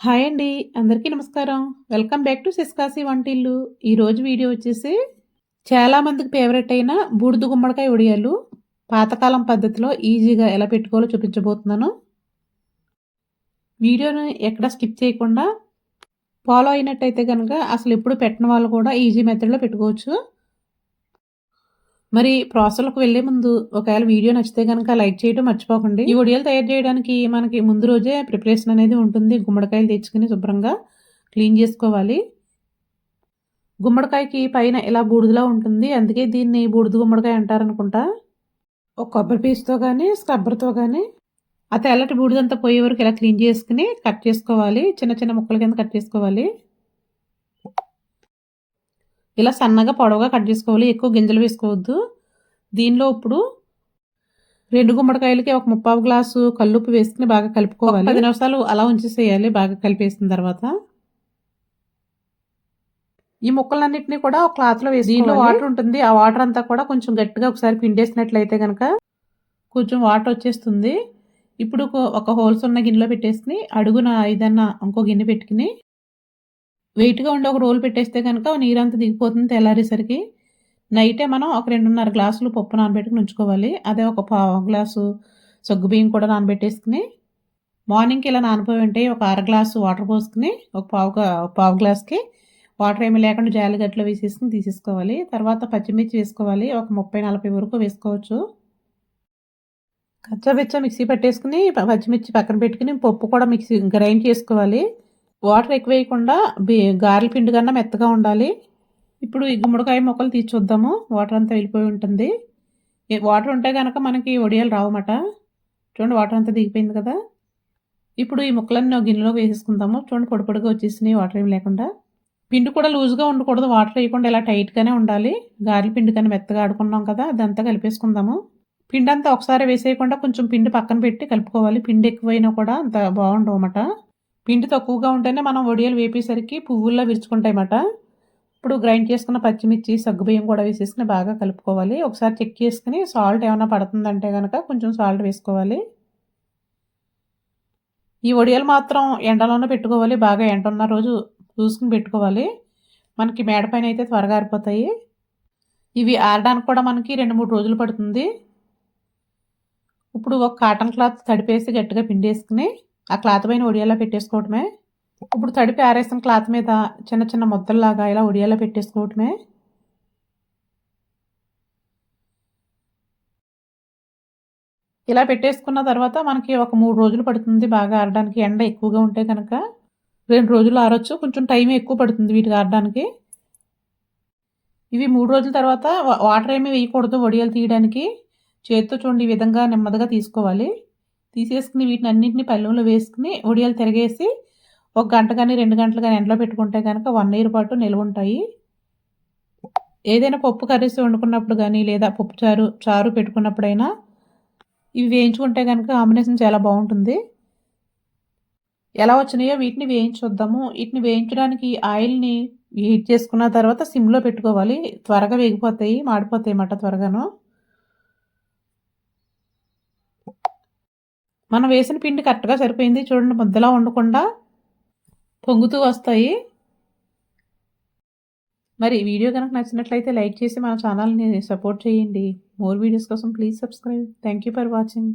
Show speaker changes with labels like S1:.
S1: Hi అండి. అందరికీ నమస్కారం. వెల్కమ్ బ్యాక్ టు సిస్కాసి వంటిల్లు. ఈరోజు వీడియో వచ్చేసి చాలా మందికి ఫేవరెట్ అయిన బూడిద గుమ్మడికాయ వడియాలు పాతకాలం పద్ధతిలో ఈజీగా ఎలా పెట్టుకోవాలో చూపించబోతున్నాను. వీడియోని ఎక్కడ స్కిప్ చేయకుండా ఫాలో అయినట్టయితే కనుక అసలు ఎప్పుడు పెట్టిన వాళ్ళు కూడా ఈజీ మెథడ్లో పెట్టుకోవచ్చు. మరి ప్రాసెస్‌లోకి వెళ్ళే ముందు ఒకవేళ వీడియో నచ్చితే గనక లైక్ చేయడం మర్చిపోకండి. ఈ వడియాలు తయారు చేయడానికి మనకి ముందు రోజే ప్రిపరేషన్ అనేది ఉంటుంది. గుమ్మడికాయలు తెచ్చుకొని శుభ్రంగా క్లీన్ చేసుకోవాలి. గుమ్మడికాయకి పైన ఇలా బూడిదలా ఉంటుంది. అందుకే దీన్ని బూడిద గుమ్మడికాయ అంటారనుకుంటా. ఒక కొబ్బరి పీస్‌తో గానీ, స్క్రబ్బర్‌తో గానీ ఆ తెల్లటి బూడిదంతా పోయే వరకు ఇలా క్లీన్ చేసుకొని కట్ చేసుకోవాలి. చిన్న చిన్న ముక్కల కింద కట్ చేసుకోవాలి. ఇలా సన్నగా పొడవుగా కట్ చేసుకోవాలి. ఎక్కువ గింజలు వేసుకోవద్దు. దీనిలో ఇప్పుడు 2 గుమ్మడికాయలకి ఒక ముప్పావు గ్లాసు కల్లుప్పు వేసుకుని బాగా కలుపుకోవాలి. 10 నిమిషాలు అలా ఉంచేసేయాలి బాగా కలిపేసిన తర్వాత. ఈ ముక్కలన్నిటిని కూడా ఒక క్లాత్లో వేసి దీనిలో వాటర్ ఉంటుంది. ఆ వాటర్ అంతా కూడా కొంచెం గట్టిగా ఒకసారి పిండేసినట్లయితే కనుక కొంచెం వాటర్ వచ్చేస్తుంది. ఇప్పుడు ఒక హోల్స్ ఉన్న గిన్నెలో పెట్టేసి అడుగున ఏదన్నా ఇంకో గిన్నె పెట్టుకుని వెయిట్గా ఉండి ఒక రోల్ పెట్టేస్తే కనుక నీరంతా దిగిపోతుంది తెల్లారేసరికి. నైటే మనం ఒక 2.5 గ్లాసులు పప్పు నానబెట్టుకుని ఉంచుకోవాలి. అదే ఒక పావు గ్లాసు సగ్గుబియ్యం కూడా నానబెట్టేసుకుని మార్నింగ్కి ఇలా నానిపోయి ఉంటాయి. ఒక అర గ్లాసు వాటర్ పోసుకుని ఒక పావు గ్లాస్కి వాటర్ ఏమీ లేకుండా జాలిగట్లో వేసేసుకుని తీసేసుకోవాలి. తర్వాత పచ్చిమిర్చి వేసుకోవాలి. ఒక 30-40 వరకు వేసుకోవచ్చు. కచ్చాపిచ్చా మిక్సీ పట్టేసుకుని పచ్చిమిర్చి పక్కన పెట్టుకుని పప్పు కూడా మిక్సీ గ్రైండ్ చేసుకోవాలి. వాటర్ ఎక్కువ వేయకుండా గారెల పిండి కన్నా మెత్తగా ఉండాలి. ఇప్పుడు ఈ గుమ్మడికాయ ముక్కలు తీసి చూద్దాము. వాటర్ అంతా వెళ్ళిపోయి ఉంటుంది. వాటర్ ఉంటే కనుక మనకి వడియాలు రావన్నమాట. చూడండి వాటర్ అంతా దిగిపోయింది కదా. ఇప్పుడు ఈ ముక్కలన్నీ గిన్నెలో వేసేసుకుందాము. చూడండి పొడి పొడిగా వచ్చేసినాయి వాటర్ ఏమి లేకుండా. పిండి కూడా లూజ్గా ఉండకూడదు. వాటర్ వేయకుండా ఇలా టైట్గానే ఉండాలి. గారెల పిండి కన్నా మెత్తగా ఆడుకున్నాం కదా, అదంతా కలిపేసుకుందాము. పిండి అంతా ఒకసారి వేసేయకుండా కొంచెం పిండి పక్కన పెట్టి కలుపుకోవాలి. పిండి ఎక్కువైనా కూడా అంత బాగుండవు అన్నమాట. పిండి తక్కువగా ఉంటేనే మనం వడియాలు వేపేసరికి పువ్వుల్లా విరుచుకుంటాయన్నమాట. ఇప్పుడు గ్రైండ్ చేసుకున్న పచ్చిమిర్చి సగ్గుబియ్యం కూడా వేసేసుకుని బాగా కలుపుకోవాలి. ఒకసారి చెక్ చేసుకుని సాల్ట్ ఏమైనా పడుతుందంటే కనుక కొంచెం సాల్ట్ వేసుకోవాలి. ఈ వడియాలు మాత్రం ఎండలోనే పెట్టుకోవాలి. బాగా ఎండ ఉన్న రోజు చూసుకుని పెట్టుకోవాలి. మనకి మేడ పైన అయితే త్వరగా ఆరిపోతాయి. ఇవి ఆరడానికి కూడా మనకి 2-3 రోజులు పడుతుంది. ఇప్పుడు ఒక కాటన్ క్లాత్ తడిపేసి గట్టిగా పిండేసుకుని ఆ క్లాత్ పైన వడియాలా పెట్టేసుకోవటమే. ఇప్పుడు తడిపి ఆరేసిన క్లాత్ మీద చిన్న చిన్న ముద్దల్లాగా ఇలా వడియాలా పెట్టేసుకోవటమే. ఇలా పెట్టేసుకున్న తర్వాత మనకి ఒక 3 రోజులు పడుతుంది బాగా ఆరడానికి. ఎండ ఎక్కువగా ఉంటే కనుక 2 రోజులు ఆరొచ్చు. కొంచెం టైం ఎక్కువ పడుతుంది వీటికి ఆరడానికి. ఇవి 3 రోజుల తర్వాత వాటర్ ఏమీ వేయకూడదు వడియాలు తీయడానికి. చేతితో చూడండి ఈ విధంగా నెమ్మదిగా తీసుకోవాలి. తీసేసుకుని వీటిని అన్నింటినీ పళ్ళెంలో వేసుకుని వడియాలు తిరగేసి ఒక గంట కానీ 2 గంటలు కానీ ఎండలో పెట్టుకుంటే కనుక 1 ఇయర్ పాటు నిల్వ ఉంటాయి. ఏదైనా పప్పు కర్రీస్ వండుకున్నప్పుడు కానీ లేదా పప్పు చారు పెట్టుకున్నప్పుడైనా ఇవి వేయించుకుంటే కనుక కాంబినేషన్ చాలా బాగుంటుంది. ఎలా వచ్చినాయో వీటిని వేయించుద్దాము. వీటిని వేయించడానికి ఆయిల్ని హీట్ చేసుకున్న తర్వాత సిమ్లో పెట్టుకోవాలి. త్వరగా వేగిపోతాయి, మాడిపోతాయి అన్నమాట త్వరగాను. మనం వేసిన పిండి కరెక్ట్గా సరిపోయింది. చూడండి ముద్దలా ఉండకుండా పొంగుతూ వస్తాయి. మరి వీడియో కనుక నచ్చినట్లయితే లైక్ చేసి మన ఛానల్ని సపోర్ట్ చేయండి. మోర్ వీడియోస్ కోసం please subscribe. Thank you for watching.